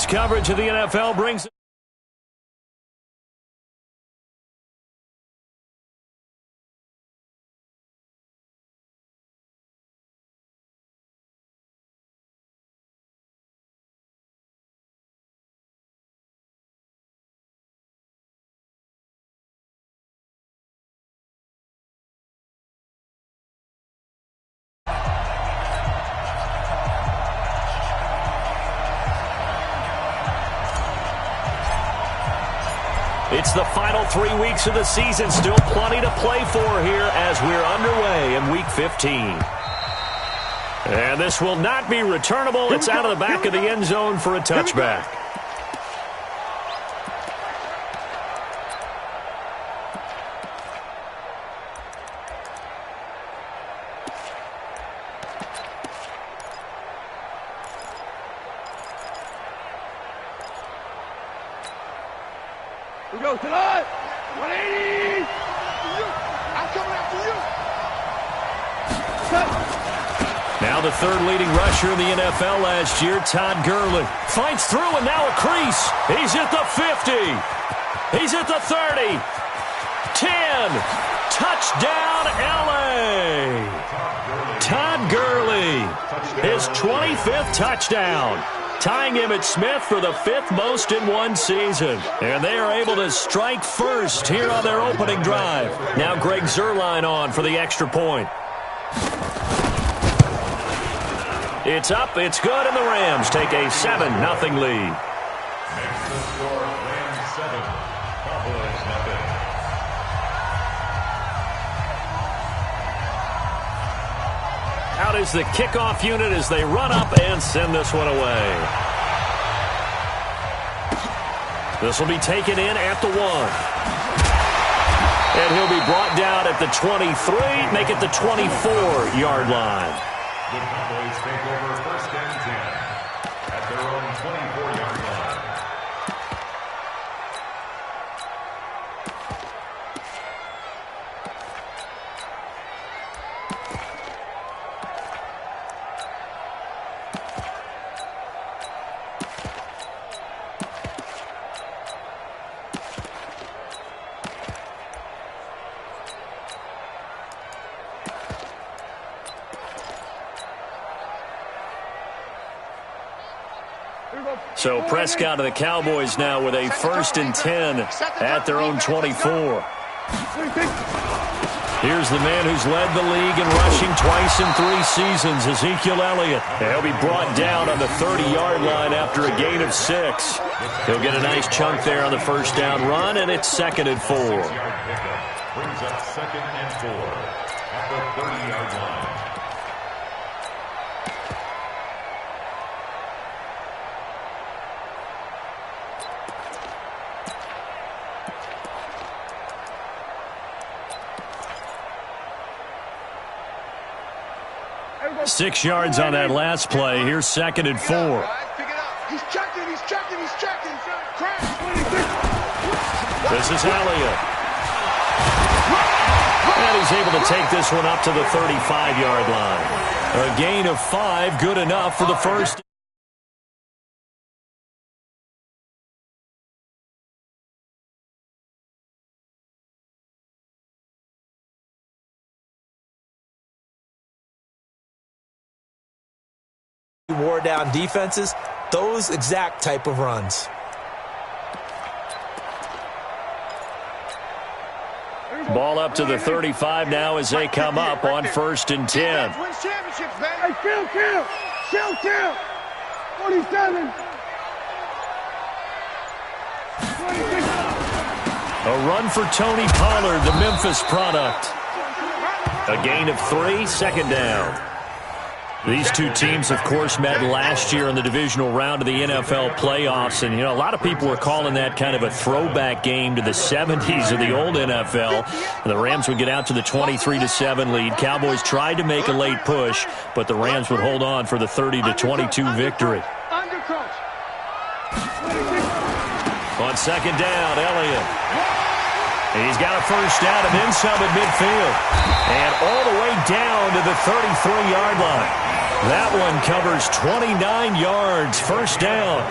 Coverage of the NFL brings It's the final 3 weeks of the season. Still plenty to play for here as we're underway in Week 15. And this will not be returnable. It's out of the back of the end zone for a touchback. We go tonight. 180. I'm coming after you. Now the third leading rusher in the NFL last year, Todd Gurley. Fights through and now a crease. He's at the 50. He's at the 30. 10. Touchdown, L.A. Todd Gurley. His 25th touchdown. Tying him at Smith for the 5th most in one season. And they are able to strike first here on their opening drive. Now Greg Zuerlein on for the extra point. It's up, it's good, and the Rams take a 7-0 lead. Next to score, Rams 7, Cowboys 0. Out is the kickoff unit as they run up and send this one away. This will be taken in at the 1. And he'll be brought down at the 23, make it the 24-yard line. The Cowboys take over 1st and 10 at their own 24-yard line. So Prescott of the Cowboys now with a 1st and 10 at their own 24. Here's the man who's led the league in rushing twice in 3 seasons, Ezekiel Elliott. He'll be brought down on the 30-yard line after a gain of 6. He'll get a nice chunk there on the first down run, and it's 2nd and 4. Brings up 2nd and 4 at the 30-yard line. Six yards on that last play. Here's 2nd and 4. He's checking. This is Elliott. And he's able to take this one up to the 35-yard line. A gain of 5, good enough for the first. Wore down defenses, those exact type of runs. Ball up to the 35 now as they come up on 1st and 10. Wins championships, man. Hey, kill. 47. 26. A run for Tony Pollard, the Memphis product. A gain of 3, 2nd down. These two teams, of course, met last year in the divisional round of the NFL playoffs. And, you know, a lot of people were calling that kind of a throwback game to the 70s of the old NFL. And the Rams would get out to the 23-7 lead. Cowboys tried to make a late push, but the Rams would hold on for the 30-22 victory. On 2nd down, Elliott. He's got a first down and then some at midfield. And all the way down to the 33-yard line. That one covers 29 yards, first down.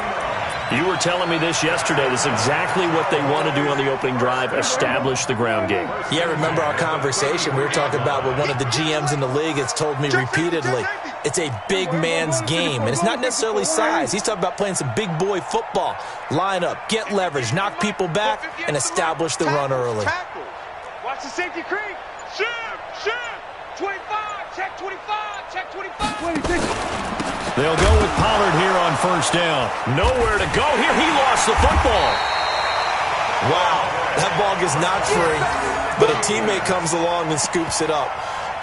You were telling me this yesterday. This is exactly what they want to do on the opening drive, establish the ground game. Yeah, remember our conversation. We were talking about what one of the GMs in the league has told me repeatedly. It's a big man's game, and it's not necessarily size. He's talking about playing some big boy football. Line up, get leverage, knock people back, and establish the run early. Watch the safety creep. Shift. 25, check 25, check 25. 26. They'll go with Pollard here on first down. Nowhere to go here. He lost the football. Wow, that ball gets knocked free, but a teammate comes along and scoops it up.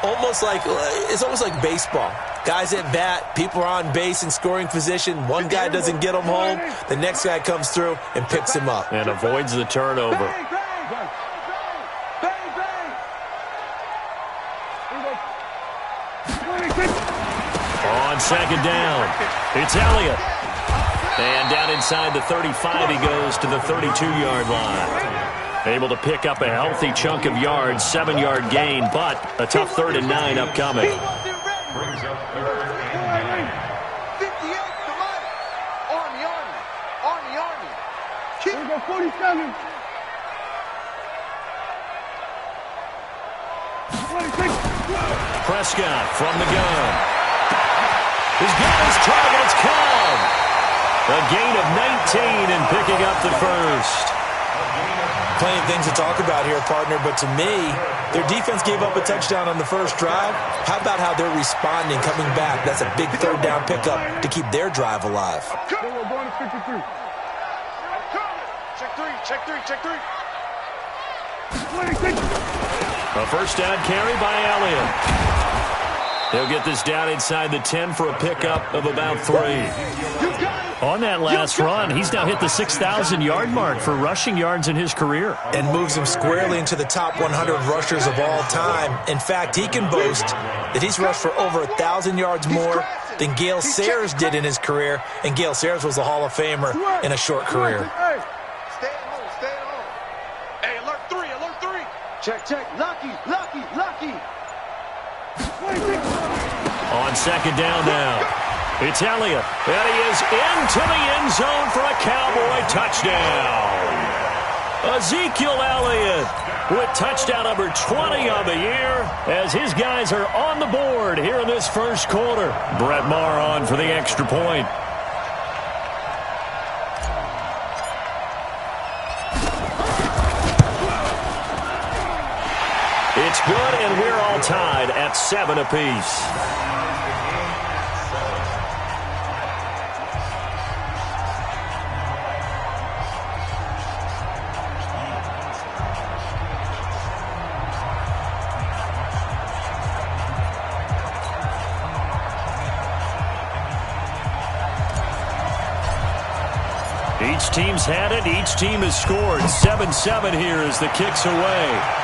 It's almost like baseball. Guys at bat, people are on base in scoring position. One guy doesn't get him home. The next guy comes through and picks him up. And avoids the turnover. On second down, it's Elliott. And down inside the 35, he goes to the 32-yard line. Able to pick up a healthy chunk of yards, 7-yard gain, but a tough 3rd and 9 upcoming. Brings up 3rd and 9. 58, come on. Army. Here we go, 47. 26. Prescott from the gun. He's got his target. It's Cobb. A gain of 19 and picking up the first. Plenty of things to talk about here, partner, but to me, their defense gave up a touchdown on the first drive. How about how they're responding, coming back? That's a big 3rd down pickup to keep their drive alive. We're going to 53. Check three. 26. A first down carry by Elliott. He'll get this down inside the 10 for a pickup of about 3. On that last run, he's now hit the 6,000-yard mark for rushing yards in his career. And moves him squarely into the top 100 rushers of all time. In fact, he can boast that he's rushed for over 1,000 yards more than Gale Sayers did in his career. And Gale Sayers was a Hall of Famer in a short career. Stay at home. Hey, alert 3. Check. Lucky. 26. On second down now, it's Elliott. And he is into the end zone for a Cowboy touchdown. Ezekiel Elliott with touchdown number 20 on the year as his guys are on the board here in this first quarter. Brett Maher on for the extra point. It's good, and we're all tied at 7 apiece. Each team's had it. Each team has scored. 7-7 here as the kick's away.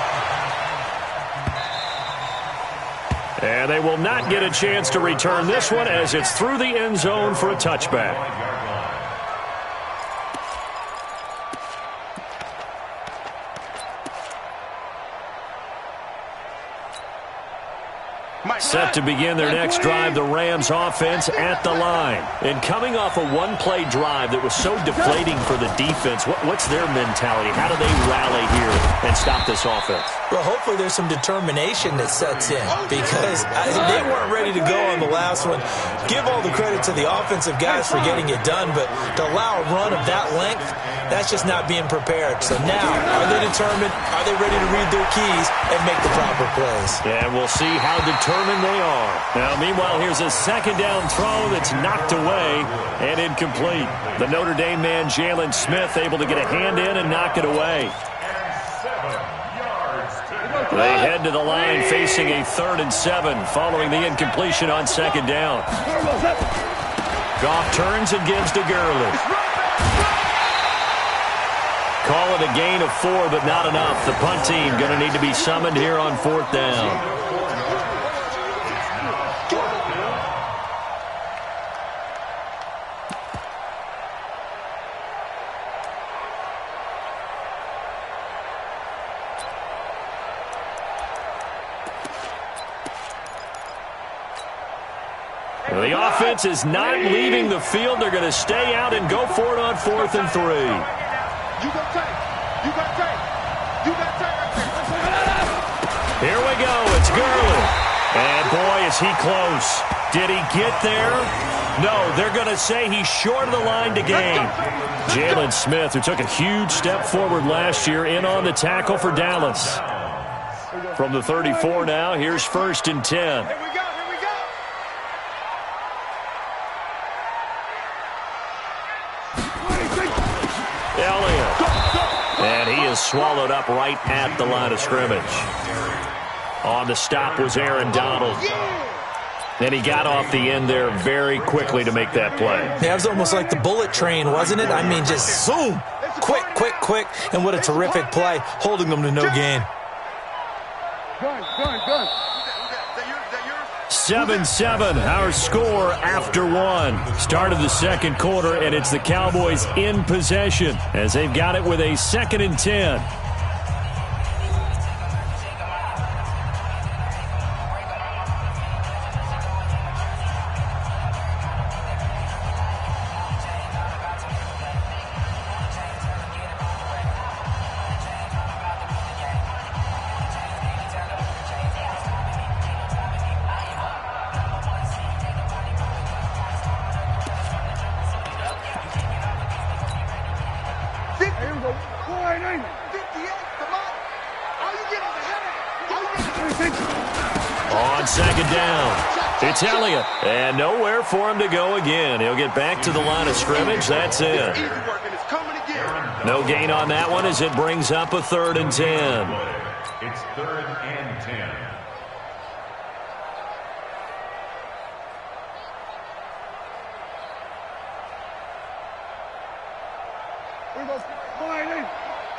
And they will not get a chance to return this one as it's through the end zone for a touchback. Set to begin their next drive, the Rams offense at the line. And coming off a one-play drive that was so deflating for the defense, what's their mentality? How do they rally here and stop this offense? Well, hopefully there's some determination that sets in because they weren't ready to go on the last one. Give all the credit to the offensive guys for getting it done, but to allow a run of that length, that's just not being prepared. So now, are they determined? Are they ready to read their keys and make the proper plays? And we'll see how determined they are. Now, meanwhile, here's a second down throw that's knocked away and incomplete. The Notre Dame man, Jalen Smith, able to get a hand in and knock it away. They head to the line facing a 3rd and 7 following the incompletion on second down. Goff turns and gives to Gurley. Call it a gain of 4, but not enough. The punt team going to need to be summoned here on 4th down. Well, the offense is not leaving the field. They're going to stay out and go for it on 4th and 3. You got take. You got take. You got take. Here we go. It's Gurley. And boy, is he close. Did he get there? No, they're going to say he's short of the line to gain. Jalen Smith, who took a huge step forward last year, in on the tackle for Dallas. From the 34 now, here's 1st and 10. Here we go. Here we go. Elliott. And he is swallowed up right at the line of scrimmage. On the stop was Aaron Donald. And he got off the end there very quickly to make that play. Yeah, it was almost like the bullet train, wasn't it? I mean, just zoom. Quick, quick, quick. And what a terrific play, holding them to no gain. 7-7, our score after 1. Start of the second quarter, and it's the Cowboys in possession as they've got it with a 2nd and 10. On 2nd down, it's Elliott, and nowhere for him to go again. He'll get back to the line of scrimmage. That's it. No gain on that one as it brings up a 3rd and 10. It's 3rd and 10.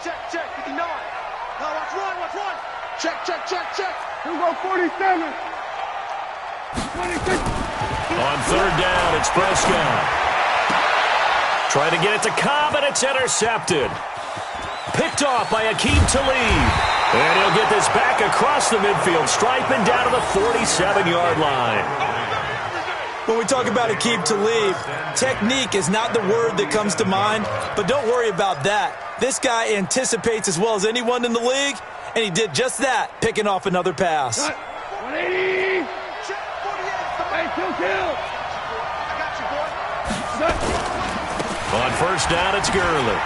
Check, check, 59. Now watch one, watch one. Check, check, check, check. Here we go, 47. 26. On 3rd down, it's Prescott. Trying to get it to Cobb, and it's intercepted. Picked off by Aqib Talib. And he'll get this back across the midfield stripe and down to the 47-yard line. When we talk about Aqib Talib, technique is not the word that comes to mind, but don't worry about that. This guy anticipates as well as anyone in the league, and he did just that, picking off another pass. 180. Hey, kill. I got you, boy. On 1st down, it's Gurley.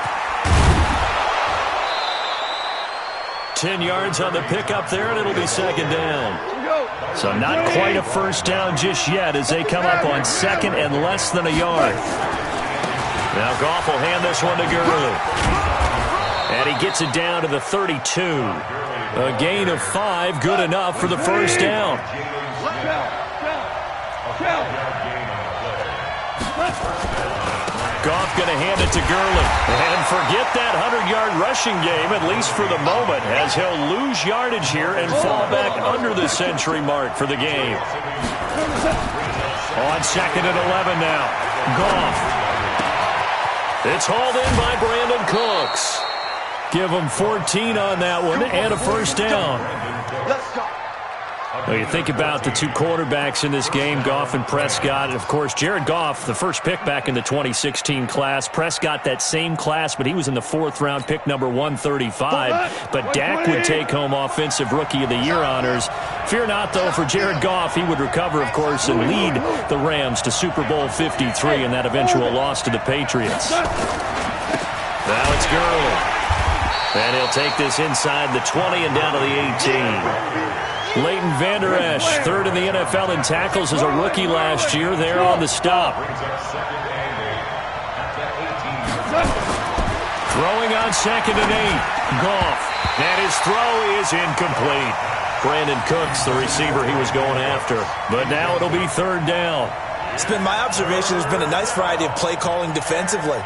10 yards on the pickup there, and it'll be 2nd down. So not quite a 1st down just yet as they come up on 2nd and less than a yard. Now Goff will hand this one to Gurley. And he gets it down to the 32. A gain of 5, good enough for the 1st down. Goff going to hand it to Gurley. And forget that 100-yard rushing game, at least for the moment, as he'll lose yardage here and fall back under the century mark for the game. On 2nd and 11 now. Goff. It's hauled in by Brandon Cooks. Give him 14 on that one and a 1st down. Let's go. Well, you think about the two quarterbacks in this game, Goff and Prescott. And, of course, Jared Goff, the first pick back in the 2016 class. Prescott, that same class, but he was in the 4th round, pick number 135. But Dak would take home Offensive Rookie of the Year honors. Fear not, though, for Jared Goff. He would recover, of course, and lead the Rams to Super Bowl 53 and that eventual loss to the Patriots. Now it's Gurley. And he'll take this inside the 20 and down to the 18. Leighton Vander Esch, 3rd in the NFL in tackles as a rookie last year, there on the stop. Throwing on 2nd and 8. Goff. And his throw is incomplete. Brandon Cooks, the receiver he was going after. But now it'll be 3rd down. It's been my observation there's been a nice variety of play calling defensively.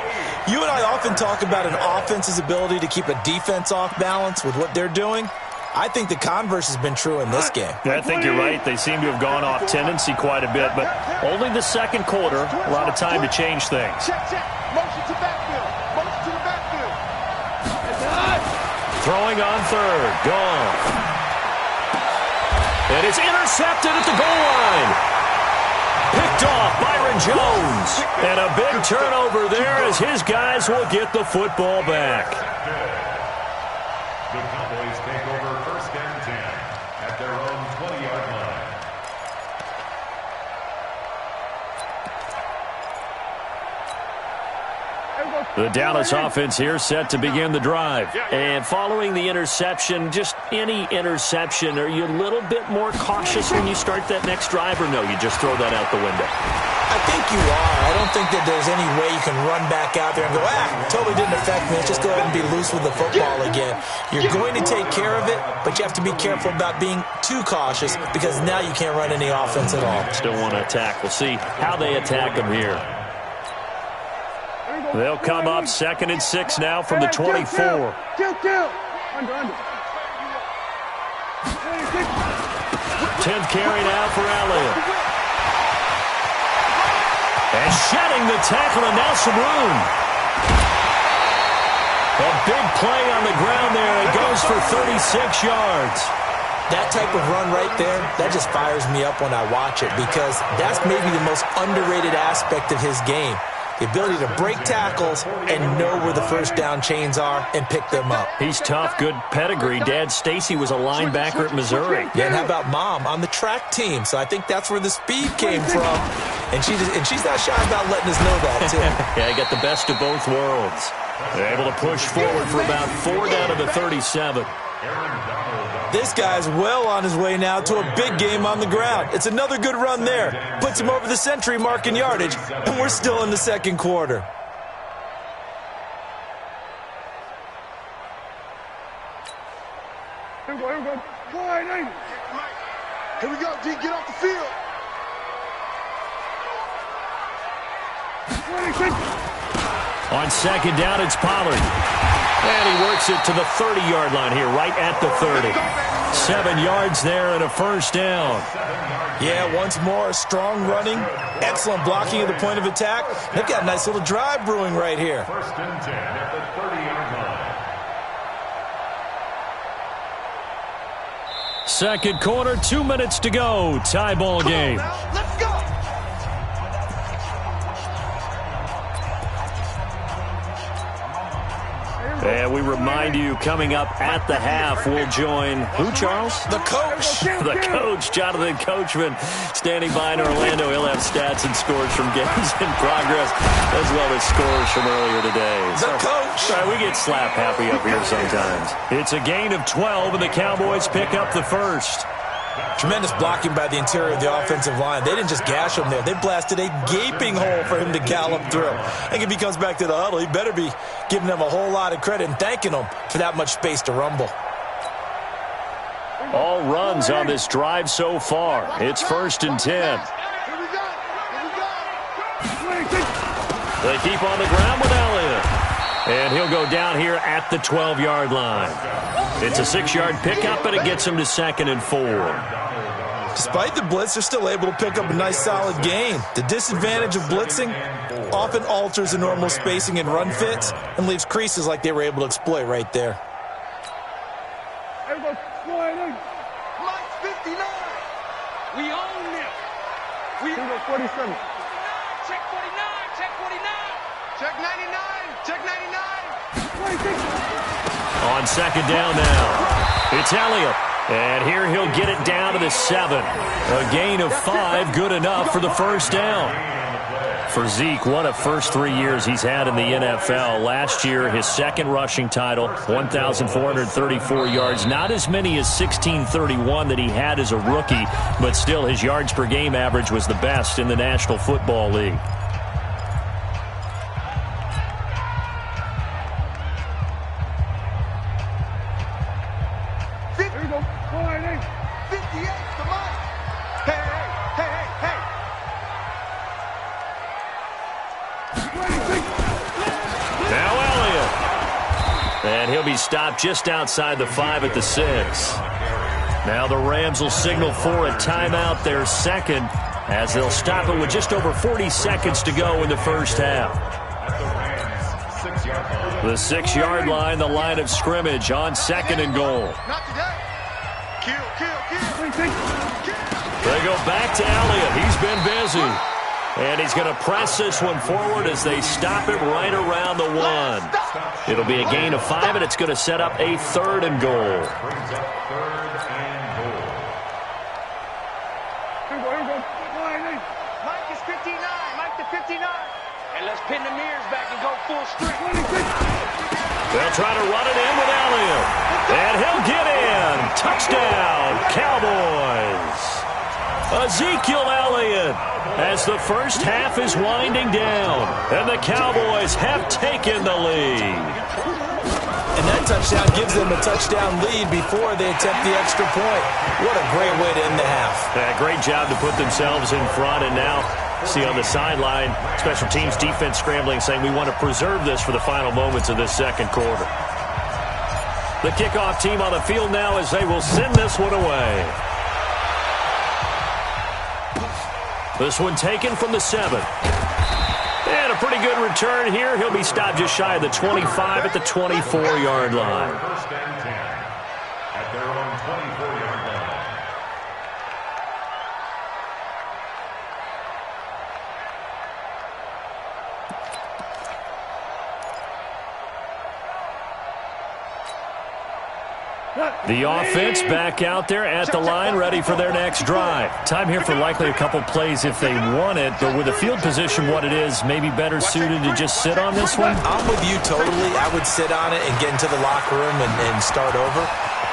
You and I often talk about an offense's ability to keep a defense off balance with what they're doing. I think the converse has been true in this game. Yeah, I think you're right. They seem to have gone off tendency quite a bit, but only the second quarter, a lot of time to change things. Check, check. Motion to backfield. Motion to the backfield. Throwing on 3rd. Gone. And it's intercepted at the goal line. Picked off And a big turnover there as his guys will get the football back. The Cowboys take over 1st and 10 at their own 20-yard line. The Dallas offense here set to begin the drive. And following the interception, just any interception, are you a little bit more cautious when you start that next drive, or no, you just throw that out the window? I think you are. I don't think that there's any way you can run back out there and go, totally didn't affect me. Let's just go ahead and be loose with the football again. You're going to take care of it, but you have to be careful about being too cautious because now you can't run any offense at all. Still want to attack. We'll see how they attack them here. They'll come up 2nd and 6 now from the 24. Under. 10th carry now for Elliott. And shedding the tackle, and now some room. A big play on the ground there. It goes for 36 yards. That type of run right there, that just fires me up when I watch it because that's maybe the most underrated aspect of his game. The ability to break tackles and know where the first down chains are and pick them up. He's tough, good pedigree. Dad Stacy was a linebacker at Missouri. Yeah, and how about Mom on the track team? So I think that's where the speed came from. And she's not shy about letting us know that, too. Yeah, got the best of both worlds. They're able to push forward for about 4 down to the 37. This guy's well on his way now to a big game on the ground. It's another good run there. Puts him over the century mark in yardage, and we're still in the second quarter. Here we go. Here we go, D. Get off the field. On 2nd down, it's Pollard. And he works it to the 30-yard line here, right at the 30. 7 yards there and a first down. Yeah, once more, strong running, excellent blocking at the point of attack. They've got a nice little drive brewing right here. 1st and 10 at the 30-yard line. Second quarter, 2 minutes to go. Tie ball game. Let's go. And we remind you, coming up at the half, we'll join who, Charles? The coach. The coach, Jonathan Coachman, standing by in Orlando. He'll have stats and scores from games in progress, as well as scores from earlier today. The coach. Sorry, we get slap happy up here sometimes. It's a gain of 12, and the Cowboys pick up the first. Tremendous blocking by the interior of the offensive line. They didn't just gash him there. They blasted a gaping hole for him to gallop through. I think if he comes back to the huddle, he better be giving them a whole lot of credit and thanking them for that much space to rumble. All runs on this drive so far. It's 1st and 10. They keep on the ground with Elliott. And he'll go down here at the 12-yard line. It's a 6-yard pickup, and it gets him to 2nd and 4. Despite the blitz, they're still able to pick up a nice solid gain. The disadvantage of blitzing often alters the normal spacing and run fits and leaves creases like they were able to exploit right there. Mike 59. We own this. We own 47. Check 49. Check 49. Check 99. Check 99. On 2nd down now, it's Elliott. And here he'll get it down to the 7. A gain of 5, good enough for the first down. For Zeke, what a first 3 years he's had in the NFL. Last year, his second rushing title, 1,434 yards. Not as many as 1,631 that he had as a rookie, but still his yards per game average was the best in the National Football League. And he'll be stopped just outside the 5 at the 6. Now the Rams will signal for a timeout, their second, as they'll stop it with just over 40 seconds to go in the first half. The 6-yard line, the line of scrimmage on 2nd and goal. They go back to Elliott. He's been busy. And he's going to press this one forward as they stop it right around the 1. It'll be a gain of 5, and it's going to set up a 3rd and goal. Mike is 59. Mike to 59. And let's pin the mirrors back and go full strength. They'll try to run it in with Elliott. And he'll get in. Touchdown, Cowboys. Ezekiel Elliott as the first half is winding down. And the Cowboys have taken the lead. And that touchdown gives them a touchdown lead before they attempt the extra point. What a great way to end the half. Great job to put themselves in front. And now, see on the sideline, special teams defense scrambling, saying we want to preserve this for the final moments of this second quarter. The kickoff team on the field now as they will send this one away. This one taken from the 7. And a pretty good return here. He'll be stopped just shy of the 25 at the 24-yard line. First and 10 at their own 24-yard line. The offense back out there at the line, ready for their next drive. Time here for likely a couple plays if they want it, but with the field position what it is, maybe better suited to just sit on this one? I'm with you totally. I would sit on it and get into the locker room and start over.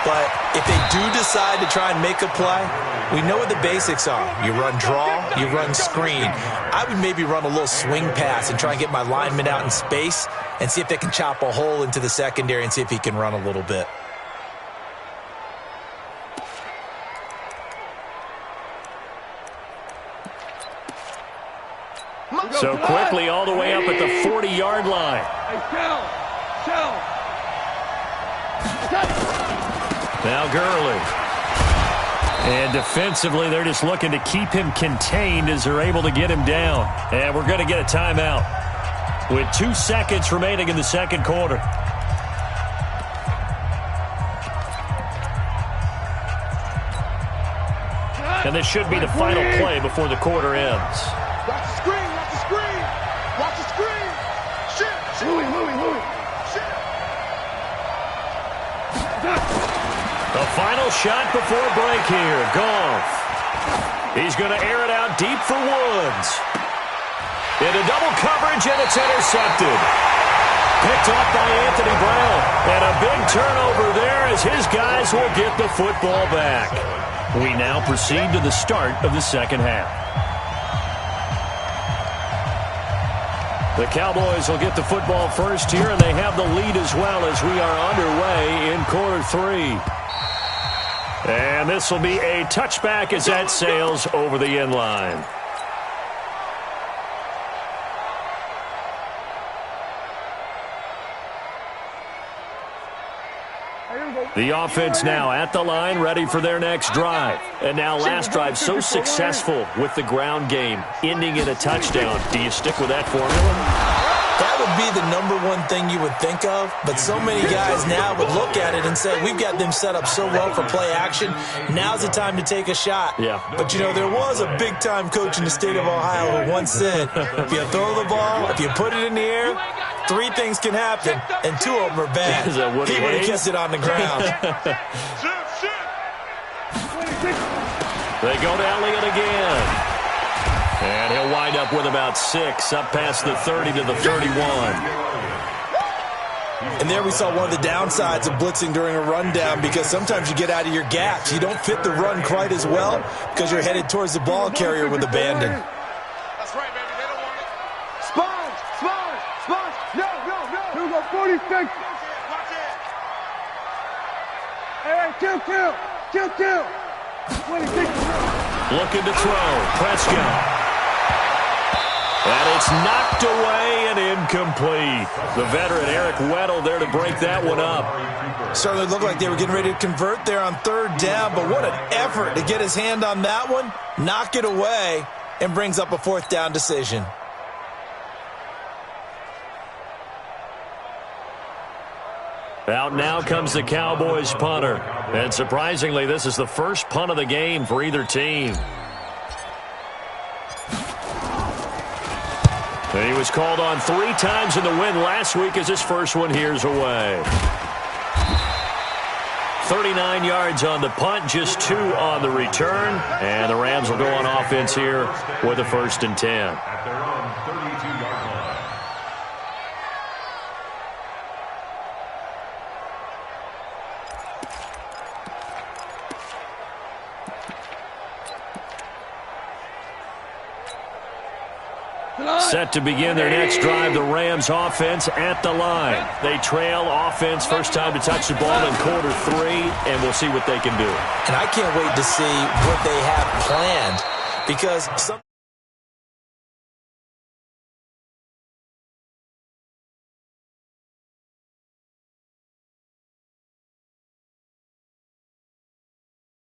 But if they do decide to try and make a play, we know what the basics are. You run draw, you run screen. I would maybe run a little swing pass and try and get my lineman out in space and see if they can chop a hole into the secondary and see if he can run a little bit. So quickly all the way up at the 40-yard line. Now Gurley. And defensively, they're just looking to keep him contained as they're able to get him down. And we're going to get a timeout with 2 seconds remaining in the second quarter. And this should be the final play before the quarter ends. Watch the screen. Watch the screen. Watch the screen. Shit. Louis. Shit. The final shot before break here. Goff. He's going to air it out deep for Woods. Into double coverage, and it's intercepted. Picked off by Anthony Brown. And a big turnover there as his guys will get the football back. We now proceed to the start of the second half. The Cowboys will get the football first here, and they have the lead as well as we are underway in quarter 3. And this will be a touchback as that sails over the end line. The offense now at the line, ready for their next drive. And now last drive so successful with the ground game, ending in a touchdown. Do you stick with that formula? That would be the #1 thing you would think of, but so many guys now would look at it and say, we've got them set up so well for play action, now's the time to take a shot. Yeah. But, you know, there was a big-time coach in the state of Ohio who once said, if you throw the ball, if you put it in the air, 3 things can happen, and 2 of them are bad. He would have kissed it on the ground. They go to Elliott again. And he'll wind up with about 6, up past the 30 to the 31. And there we saw one of the downsides of blitzing during a rundown, because sometimes you get out of your gaps. You don't fit the run quite as well because you're headed towards the ball carrier with abandon. That's right, baby. They don't want it. Sponge. No. Here we go, 46. Watch it. Hey, kill. 26. Looking to throw. Prescott. And it's knocked away and incomplete. The veteran Eric Weddle there to break that one up. Certainly looked like they were getting ready to convert there on 3rd down, but what an effort to get his hand on that one, knock it away, and brings up a 4th down decision. Out now comes the Cowboys punter. And surprisingly, this is the first punt of the game for either team. He was called on 3 times in the win last week as his first one here's away. 39 yards on the punt, just 2 on the return. And the Rams will go on offense here with a 1st and 10. At their own 32-yard line. Set to begin their next drive, the Rams offense at the line. They trail offense, first time to touch the ball in quarter 3, and we'll see what they can do. And I can't wait to see what they have planned, because some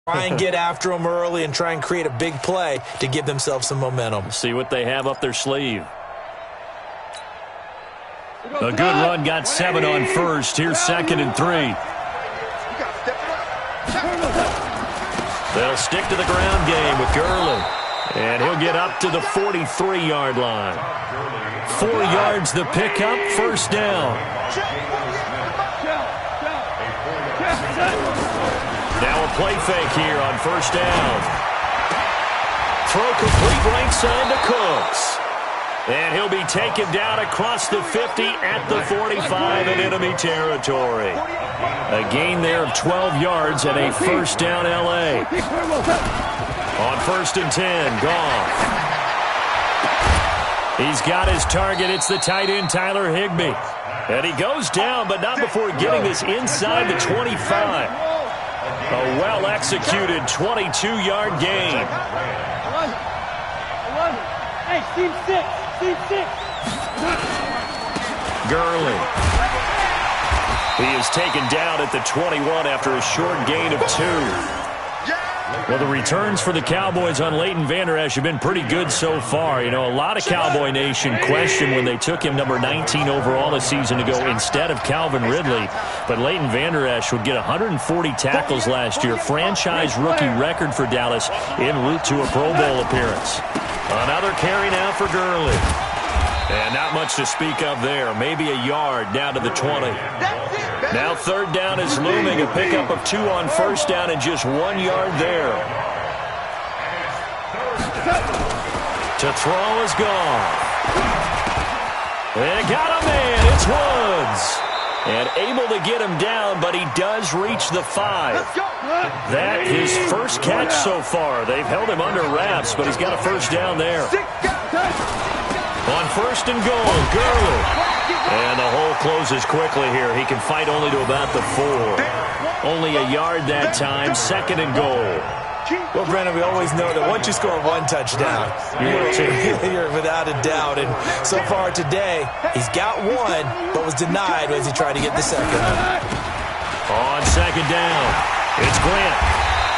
try and get after them early and try and create a big play to give themselves some momentum. See what they have up their sleeve. A good run, got 7 on first. Here's 2nd and 3. They'll stick to the ground game with Gurley. And he'll get up to the 43-yard line. 4 yards the pickup, first down. Now a play fake here on first down. Throw complete right side to Cooks. And he'll be taken down across the 50 at the 45 in enemy territory. A gain there of 12 yards and a first down L.A. On 1st and 10, Goff. He's got his target. It's the tight end, Tyler Higbee. And he goes down, but not before getting this inside the 25. A well-executed 22-yard gain. Hey, team 6. Gurley. He is taken down at the 21 after a short gain of 2. Well, the returns for the Cowboys on Leighton Vander Esch have been pretty good so far. You know, a lot of Cowboy Nation questioned when they took him number 19 overall a season ago instead of Calvin Ridley. But Leighton Vander Esch would get 140 tackles last year, franchise rookie record for Dallas, en route to a Pro Bowl appearance. Another carry now for Gurley. And not much to speak of there. Maybe a yard down to the 20. Now 3rd down is looming. A pickup of 2 on first down and just 1 yard there. To throw is gone. And got a man. It's Woods. And able to get him down, but he does reach the 5. That his first catch so far. They've held him under wraps, but he's got a first down there. On 1st and goal, Gurley. And the hole closes quickly here. He can fight only to about the 4. Only a yard that time, 2nd and goal. Well, Brennan, we always know that once you score 1 touchdown, you're without a doubt. And so far today, he's got 1, but was denied as he tried to get the 2nd. On 2nd down, it's Grant.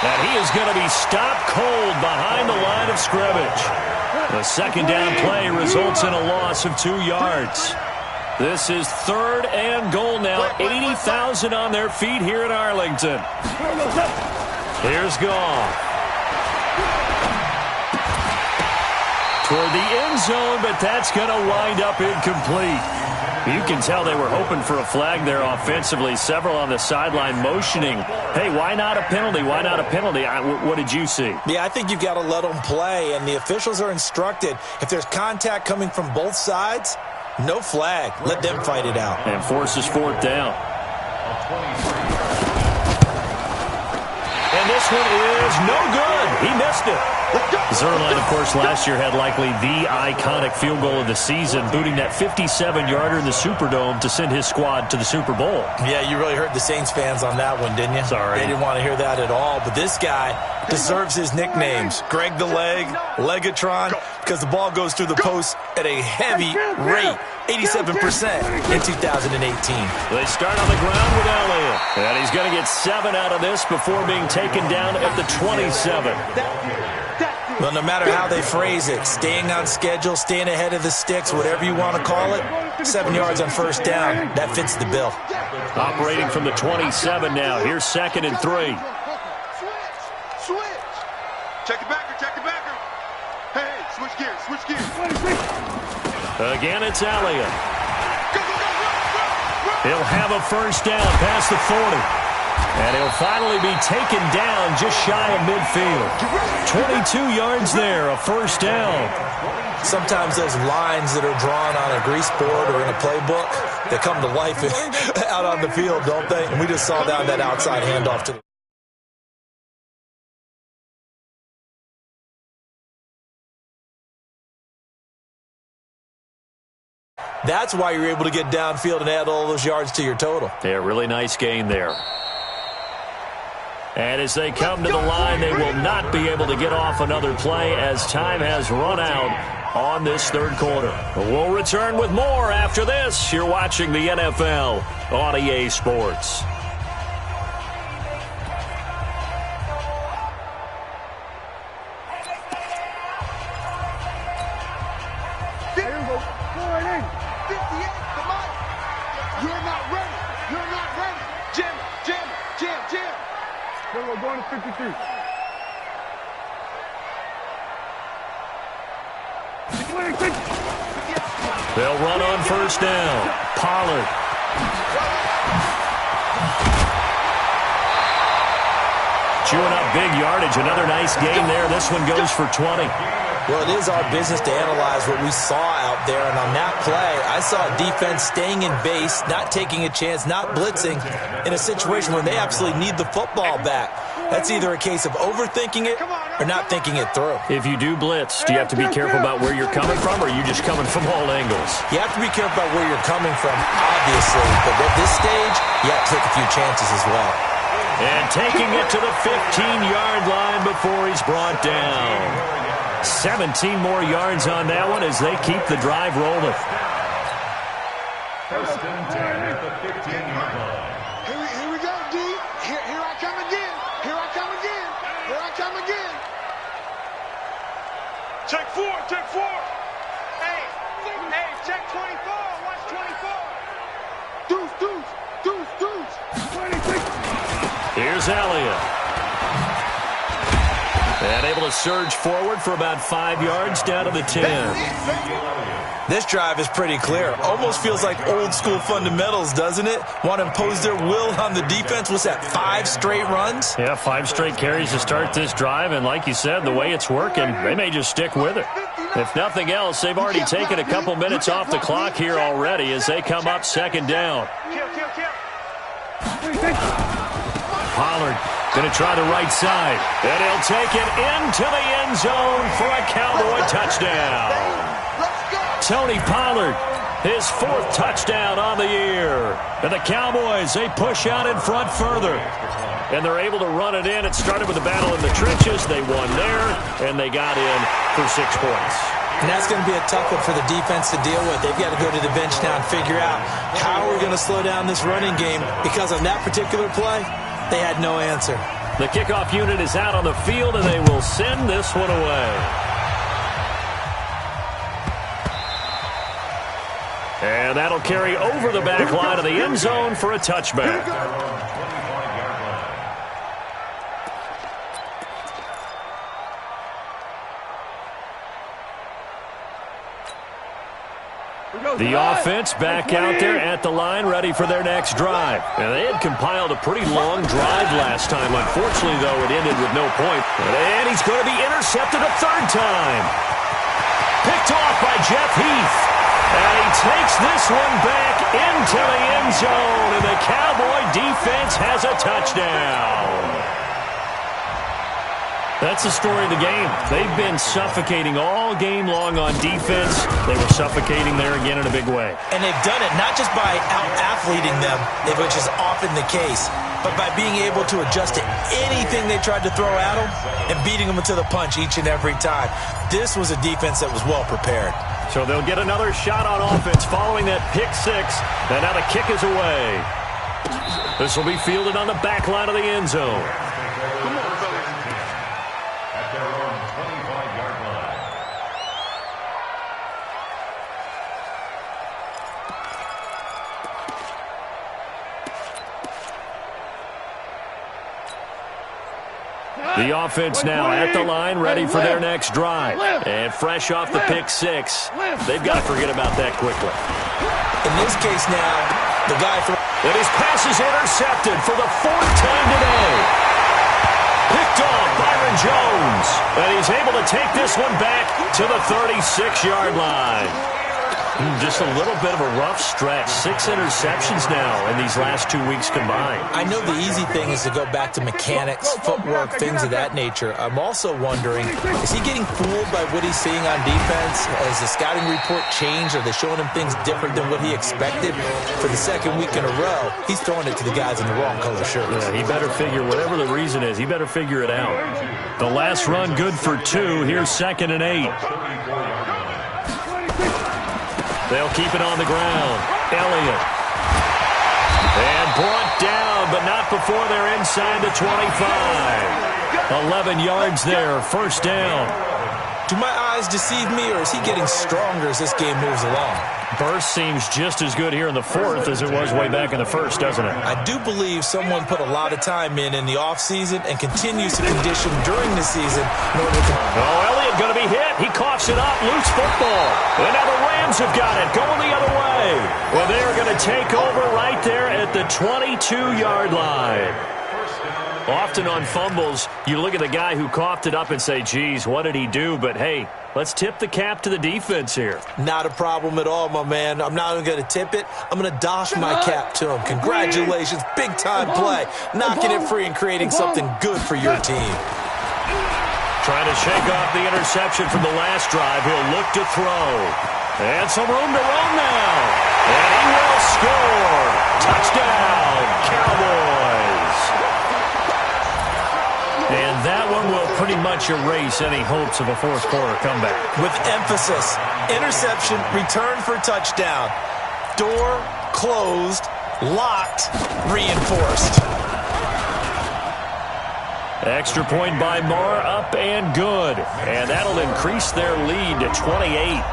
And he is going to be stopped cold behind the line of scrimmage. The 2nd down play results in a loss of 2 yards. This is 3rd and goal now. 80,000 on their feet here in Arlington. Here's Goff. Toward the end zone, but that's going to wind up incomplete. You can tell they were hoping for a flag there offensively. Several on the sideline motioning, hey, why not a penalty? Why not a penalty? What did you see? Yeah, I think you've got to let them play, and the officials are instructed. If there's contact coming from both sides, no flag. Let them fight it out. And forces 4th down. And this one is no good. He missed it. Zerline, of course, last year had likely the iconic field goal of the season, booting that 57-yarder in the Superdome to send his squad to the Super Bowl. Yeah, you really hurt the Saints fans on that one, didn't you? Sorry. They didn't want to hear that at all. But this guy deserves his nicknames. Greg the Leg, Legatron, because the ball goes through the post at a heavy rate. 87% in 2018. They start on the ground with Elliott. And he's going to get 7 out of this before being taken down at the 27. Well, no matter how they phrase it, staying on schedule, staying ahead of the sticks, whatever you want to call it, 7 yards on first down, that fits the bill. Operating from the 27 now. Here's 2nd and 3. Switch. Check the backer. Hey, switch gears. Again, it's Elliott. He'll have a first down past the 40. And he'll finally be taken down just shy of midfield. 22 yards there, a first down. Sometimes those lines that are drawn on a grease board or in a playbook, they come to life out on the field, don't they? And we just saw down that outside handoff to the That's why you're able to get downfield and add all those yards to your total. Yeah, really nice gain there. And as they come to the line, they will not be able to get off another play as time has run out on this third quarter. We'll return with more after this. You're watching the NFL on EA Sports. We're going to 53. They'll run on first down. Pollard. Chewing up big yardage. Another nice gain there. This one goes for 20. Well, it is our business to analyze what we saw out there. And on that play, I saw defense staying in base, not taking a chance, not blitzing in a situation where they absolutely need the football back. That's either a case of overthinking it or not thinking it through. If you do blitz, do you have to be careful about where you're coming from, or are you just coming from all angles? You have to be careful about where you're coming from, obviously. But at this stage, you have to take a few chances as well. And taking it to the 15-yard line before he's brought down. 17 more yards on that one as they keep the drive rolling. First and 10 at the 15-yard line. Here we go, D. Here I come again. Here I come again. Here I come again. Check 4. Hey, check 24. Watch 24. Deuce. 26. Here's Elliott. And able to surge forward for about 5 yards down to the 10. This drive is pretty clear. Almost feels like old school fundamentals, doesn't it? Want to impose their will on the defense. What's that, 5 straight runs? Yeah, 5 straight carries to start this drive. And like you said, the way it's working, they may just stick with it. If nothing else, they've already taken a couple minutes off the clock here already as they come up second down. Pollard going to try the right side. And he'll take it into the end zone for a Cowboy touchdown. Tony Pollard, his 4th touchdown on the year. And the Cowboys, they push out in front further. And they're able to run it in. It started with a battle in the trenches. They won there, and they got in for 6 points. And that's going to be a tough one for the defense to deal with. They've got to go to the bench now and figure out how we're going to slow down this running game, because on that particular play, they had no answer. The kickoff unit is out on the field, and they will send this one away. And that'll carry over the back line of the end zone for a touchback. The offense back out there at the line, ready for their next drive. And they had compiled a pretty long drive last time. Unfortunately, though, it ended with no point. And he's going to be intercepted a 3rd time. Picked off by Jeff Heath. And he takes this one back into the end zone. And the Cowboy defense has a touchdown. That's the story of the game. They've been suffocating all game long on defense. They were suffocating there again in a big way. And they've done it not just by out-athleting them, which is often the case, but by being able to adjust to anything they tried to throw at them and beating them to the punch each and every time. This was a defense that was well prepared. So they'll get another shot on offense following that pick 6. And now the kick is away. This will be fielded on the back line of the end zone. The offense now at the line, ready for their next drive. And fresh off the pick six, they've got to forget about that quickly. In this case now, the guy and his pass is intercepted for the fourth time today. Picked off Byron Jones. And he's able to take this one back to the 36-yard line. Just a little bit of a rough stretch. 6 interceptions now in these last 2 weeks combined. I know the easy thing is to go back to mechanics, footwork, things of that nature. I'm also wondering, is he getting fooled by what he's seeing on defense? Has the scouting report changed? Are they showing him things different than what he expected? For the second week in a row, he's throwing it to the guys in the wrong color shirts. Yeah, he better figure, whatever the reason is, he better figure it out. The last run good for 2. Here's 2nd and 8. They'll keep it on the ground. Elliott. And brought down, but not before they're inside the 25. 11 yards there, first down. Do my eyes deceive me, or is he getting stronger as this game moves along? Burst seems just as good here in the fourth as it was way back in the first, doesn't it? I do believe someone put a lot of time in the offseason and continues to condition during the season in order to... Oh, Elliott going to be hit. He coughs it up. Loose football. And now the Rams have got it. Going the other way. Well, they're going to take over right there at the 22-yard line. Often on fumbles, you look at the guy who coughed it up and say, geez, what did he do? But, hey, let's tip the cap to the defense here. Not a problem at all, my man. I'm not even going to tip it. I'm going to doff my cap to him. Congratulations. Big-time play. Knocking it free and creating something good for your team. Trying to shake off the interception from the last drive. He'll look to throw. And some room to run now. And he will score. Touchdown, Cowboys. And that one will pretty much erase any hopes of a fourth-quarter comeback. With emphasis, interception, return for touchdown. Door closed, locked, reinforced. Extra point by Marr, up and good. And that'll increase their lead to 28.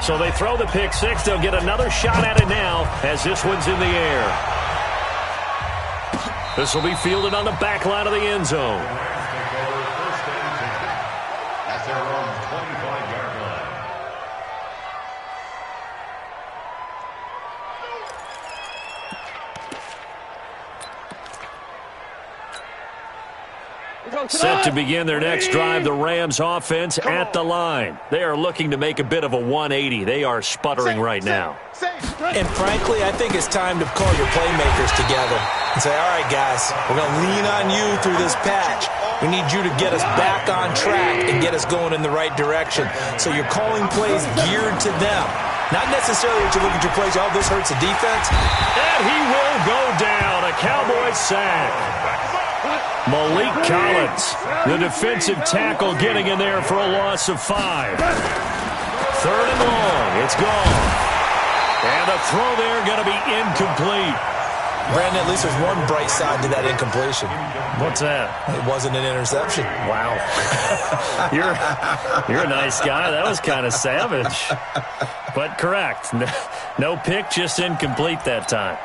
So they throw the pick six. They'll get another shot at it now as this one's in the air. This will be fielded on the back line of the end zone. That's their own 25-yard line. Set to begin their next drive, the Rams offense at the line. They are looking to make a bit of a 180. They are sputtering right now. And frankly, I think it's time to call your playmakers together and say, all right, guys, we're going to lean on you through this patch. We need you to get us back on track and get us going in the right direction. So you're calling plays geared to them. Not necessarily that you look at your plays, oh, this hurts the defense. And he will go down. A Cowboys sack. Malik Collins, the defensive tackle, getting in there for a loss of 5. 3rd and long. It's gone. And the throw there going to be incomplete. Brandon, at least there's one bright side to that incompletion. What's that? It wasn't an interception. Wow. You're a nice guy. That was kind of savage. But correct. No pick, just incomplete that time.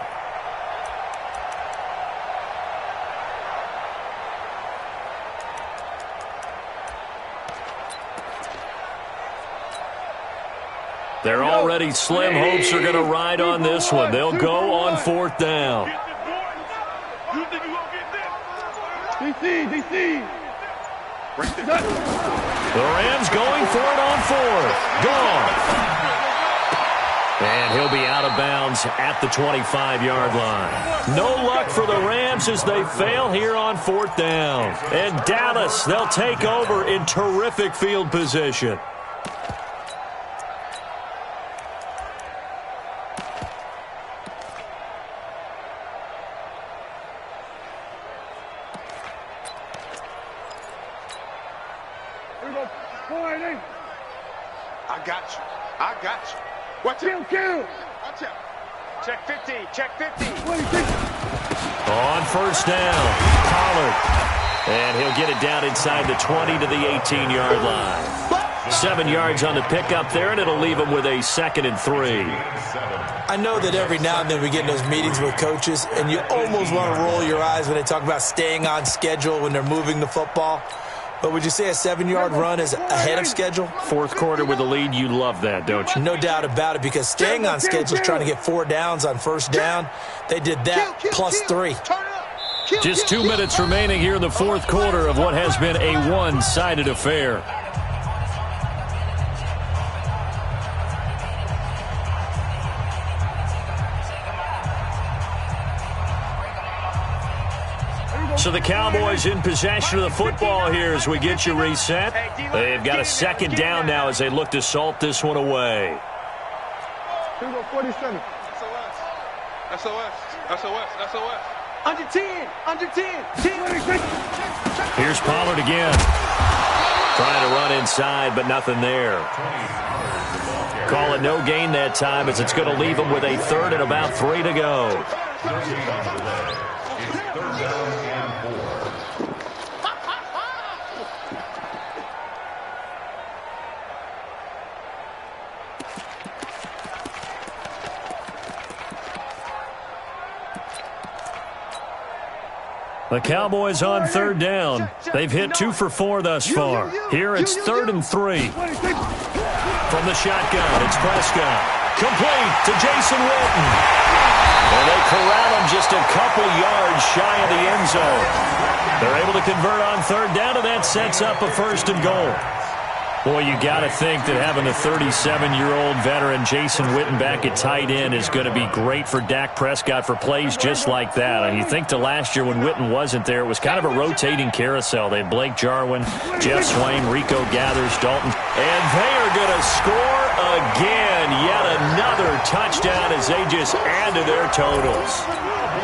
They're already slim. Hopes are going to ride on this one. They'll go on 4th down. The Rams going for it on 4th. Gone. And he'll be out of bounds at the 25-yard line. No luck for the Rams as they fail here on 4th down. And Dallas, they'll take over in terrific field position. I got you. Watch out. Watch out. Check 50. Check 50. On 1st down, Pollard. And he'll get it down inside the 20 to the 18-yard line. 7 yards on the pickup there, and it'll leave them with a 2nd and 3. I know that every now and then we get in those meetings with coaches, and you almost want to roll your eyes when they talk about staying on schedule when they're moving the football. But would you say a 7-yard run is ahead of schedule? Fourth quarter with a lead, you love that, don't you? No doubt about it, because staying on schedule is trying to get 4 downs on first down. They did that plus 3. Just 2 minutes remaining here in the fourth quarter of what has been a one-sided affair. So the Cowboys in possession of the football here as we get you reset. They've got a 2nd down now as they look to salt this one away. 47. SOS. SOS. SOS. Under 10. Under 10. 10. Here's Pollard again. Trying to run inside, but nothing there. Call it no gain that time as it's going to leave them with a 3rd and about 3 to go. The Cowboys on 3rd down. They've hit 2 for 4 thus far. Here it's 3rd and 3. From the shotgun, it's Prescott. Complete to Jason Witten. And they corral him just a couple yards shy of the end zone. They're able to convert on 3rd down, and that sets up a 1st and goal. Boy, you got to think that having the 37-year-old veteran Jason Witten back at tight end is going to be great for Dak Prescott for plays just like that. And you think to last year when Witten wasn't there, it was kind of a rotating carousel. They had Blake Jarwin, Jeff Swain, Rico Gathers, Dalton. And they are going to score again. Yet another touchdown as they just add to their totals.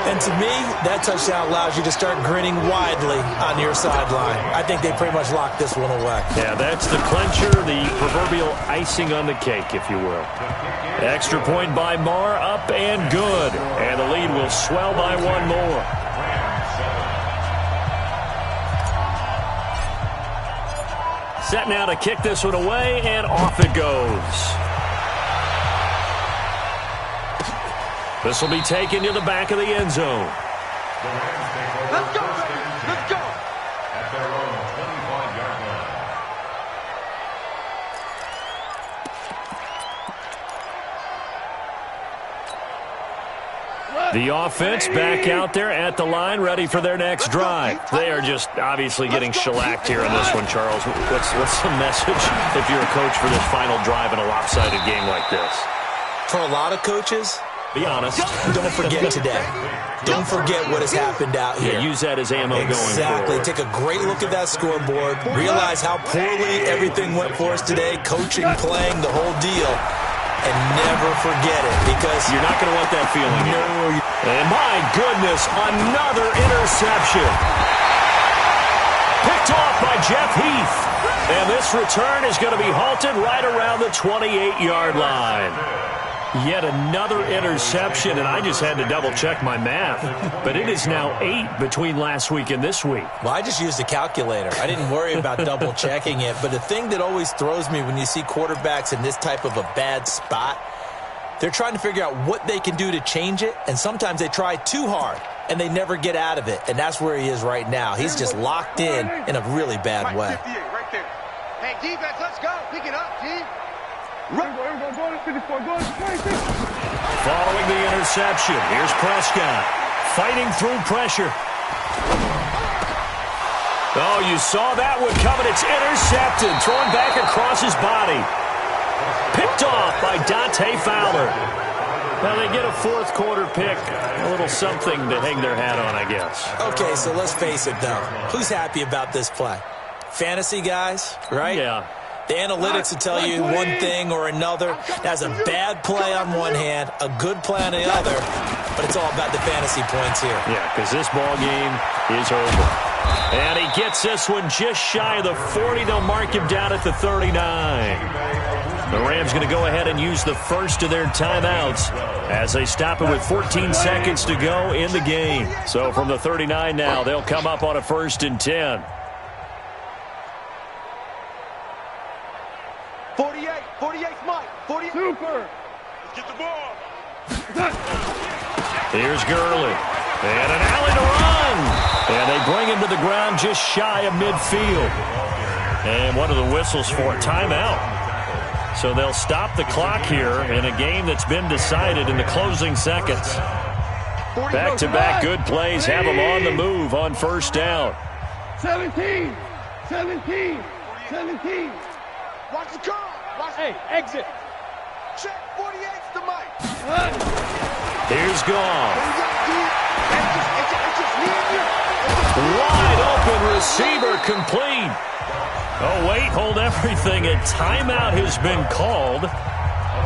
And to me, that touchdown allows you to start grinning widely on your sideline. I think they pretty much locked this one away. Yeah, that's the clincher, the proverbial icing on the cake, if you will. Extra point by Marr, up and good. And the lead will swell by 1 more. Set now to kick this one away, and off it goes. This will be taken to the back of the end zone. Let's go, baby. Let's go. At their own 25-yard line. The offense back out there at the line, ready for their next drive. They are just obviously getting shellacked here in this one, Charles. What's the message if you're a coach for this final drive in a lopsided game like this? For a lot of coaches, be honest. Don't forget today. Don't forget what has happened out here. Yeah, use that as ammo going forward. Exactly. Take a great look at that scoreboard. Realize how poorly everything went for us today. Coaching, playing, the whole deal. And never forget it, because you're not going to want that feeling. No. And my goodness, another interception. Picked off by Jeff Heath. And this return is going to be halted right around the 28-yard line. Yet another interception, and I just had to double-check my math. But it is now 8 between last week and this week. Well, I just used a calculator. I didn't worry about double-checking it. But the thing that always throws me when you see quarterbacks in this type of a bad spot, they're trying to figure out what they can do to change it, and sometimes they try too hard, and they never get out of it. And that's where he is right now. He's just locked in a really bad way. Right there. Hey, defense, let's go. Pick it up, G. Following the interception, here's Prescott fighting through pressure. Oh, you saw that one coming. It's intercepted, thrown back across his body. Picked off by Dante Fowler. Now they get a fourth quarter pick, a little something to hang their hat on, I guess. Okay, so let's face it, though. Who's happy about this play? Fantasy guys, right? Yeah. The analytics will tell you one thing or another. That's a bad play on one hand, a good play on the other, but it's all about the fantasy points here. Yeah, because this ball game is over. And he gets this one just shy of the 40. They'll mark him down at the 39. The Rams going to go ahead and use the first of their timeouts as they stop it with 14 seconds to go in the game. So from the 39 now, they'll come up on a 1st and 10. Trooper. Let's get the ball. Here's Gurley. And an alley to run. And they bring him to the ground just shy of midfield. And one of the whistles for a timeout. So they'll stop the clock here in a game that's been decided in the closing seconds. Back-to-back good plays have them on the move on first down. 17. 17. 17. Watch the curl. Hey, exit. Check 48's the mic. Here's Goff. Wide open receiver complete. Oh, wait, hold everything. A timeout has been called.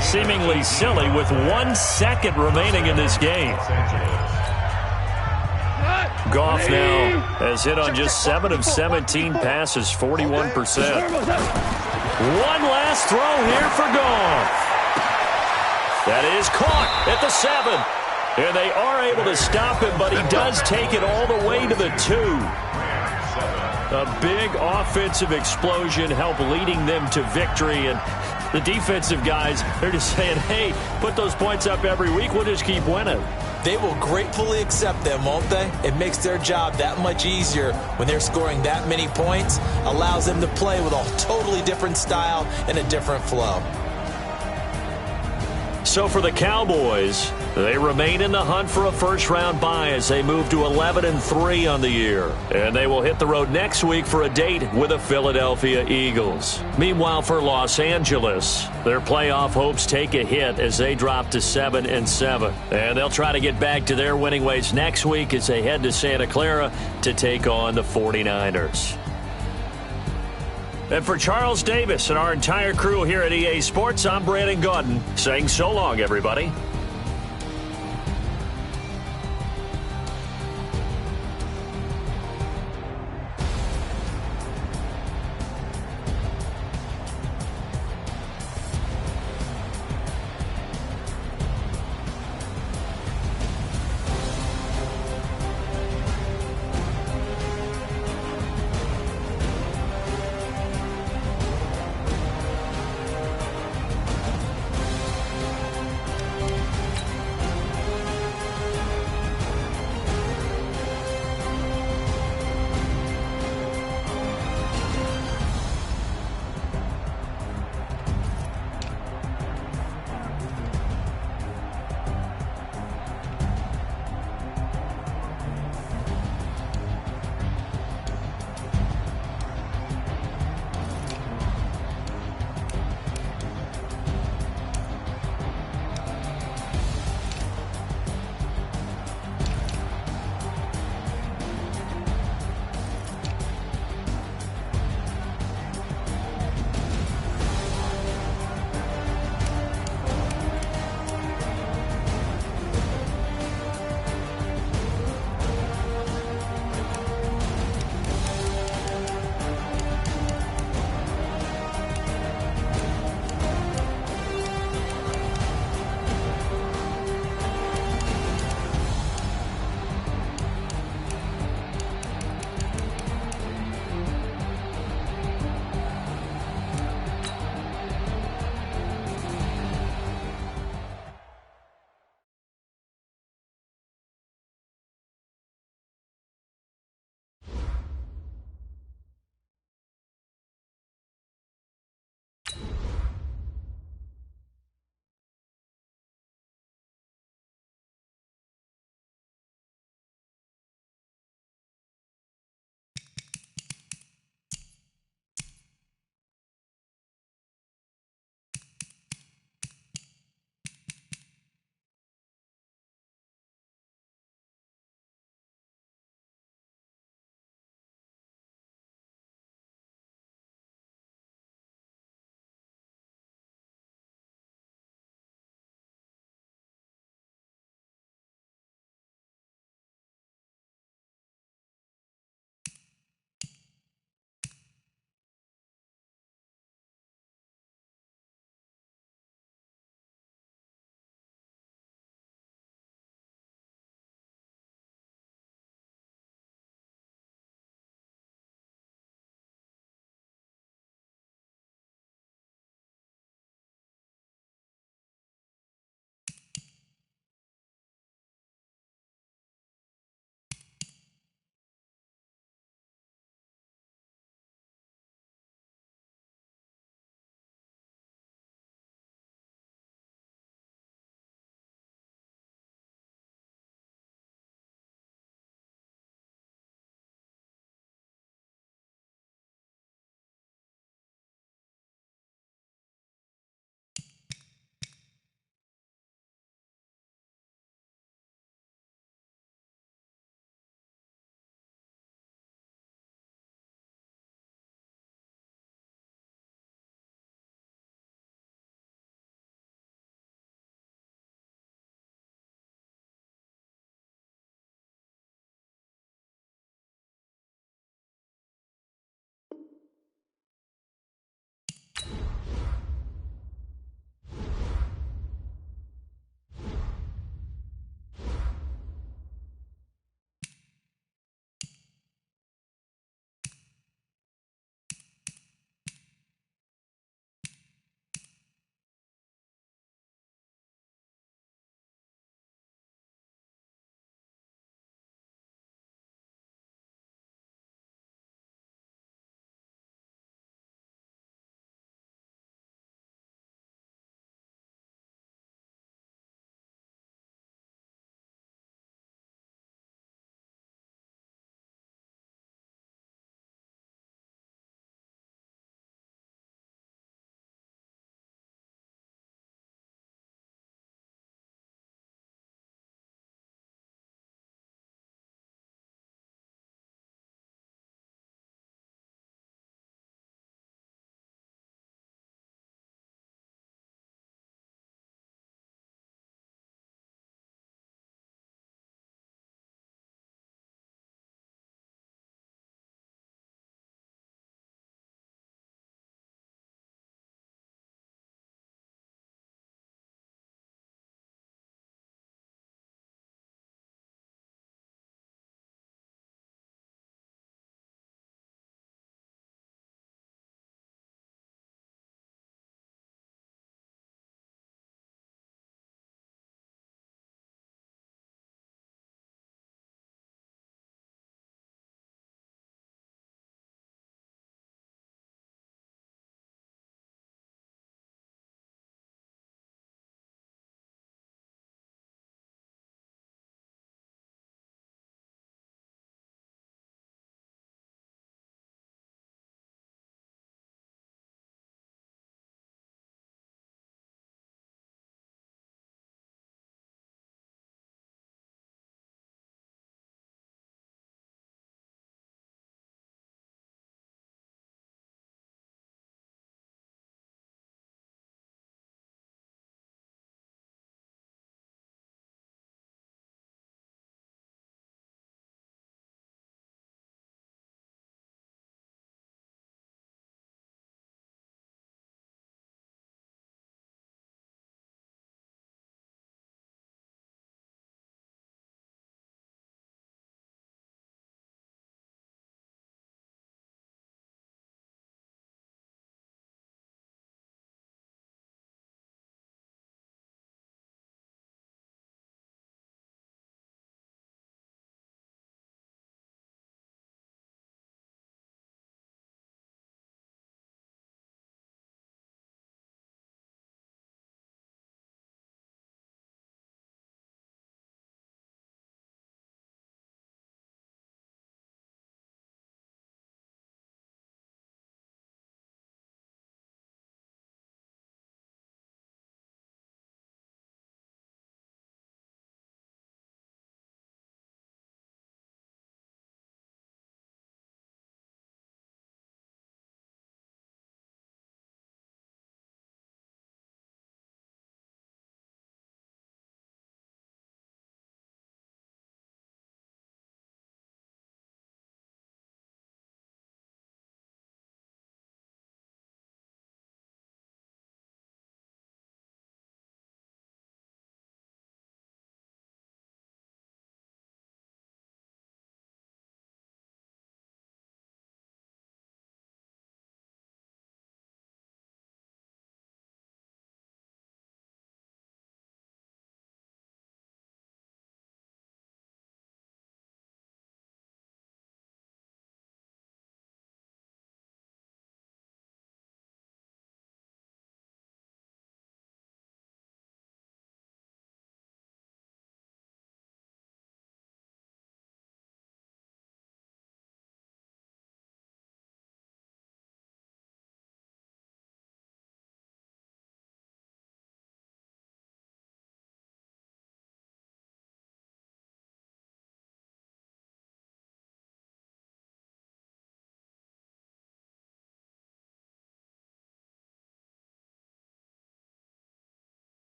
Seemingly silly with 1 second remaining in this game. Goff now has hit on just 7 of 17 passes, 41%. One last throw here for Goff. That is caught at the 7. And they are able to stop him, but he does take it all the way to the 2. A big offensive explosion helped leading them to victory. And the defensive guys, they're just saying, hey, put those points up every week. We'll just keep winning. They will gratefully accept them, won't they? It makes their job that much easier when they're scoring that many points. Allows them to play with a totally different style and a different flow. So for the Cowboys, they remain in the hunt for a first-round bye as they move to 11-3 on the year. And they will hit the road next week for a date with the Philadelphia Eagles. Meanwhile, for Los Angeles, their playoff hopes take a hit as they drop to 7-7. And they'll try to get back to their winning ways next week as they head to Santa Clara to take on the 49ers. And for Charles Davis and our entire crew here at EA Sports, I'm Brandon Gaudin saying so long, everybody.